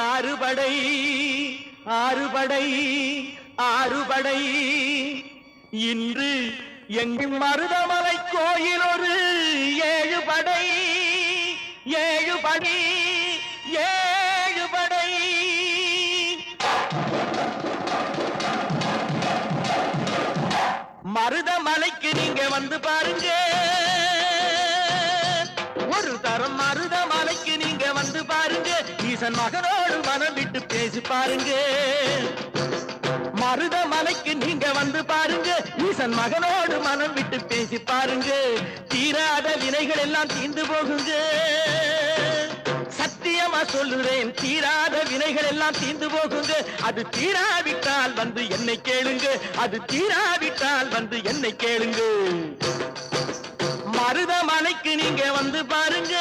ஆறுபடை ஆறுபடை ஆறுபடை இன்று எங்கும் மருதமலை கோயில் ஒரு ஏழுபடை ஏழுபடை ஏழுபடை மருதமலைக்கு நீங்க வந்து பாருங்க ஒரு தரம் மருதமலைக்கு நீங்க வந்து பாருங்க ஈசன் மகனோடு மனம் விட்டு பேசி பாருங்க மருதமலைக்கு நீங்க வந்து பாருங்க ஈசன் மகனோடு மனம் விட்டு பேசி பாருங்க தீராத வினைகள் எல்லாம் தீர்ந்து போகுங்க சத்தியமா சொல்லுறேன் தீராத வினைகள் எல்லாம் தீர்ந்து போகுங்க அது தீராவிட்டால் வந்து என்னை கேளுங்க அது தீராவிட்டால் வந்து என்னை கேளுங்க மருதமலைக்கு நீங்க வந்து பாருங்க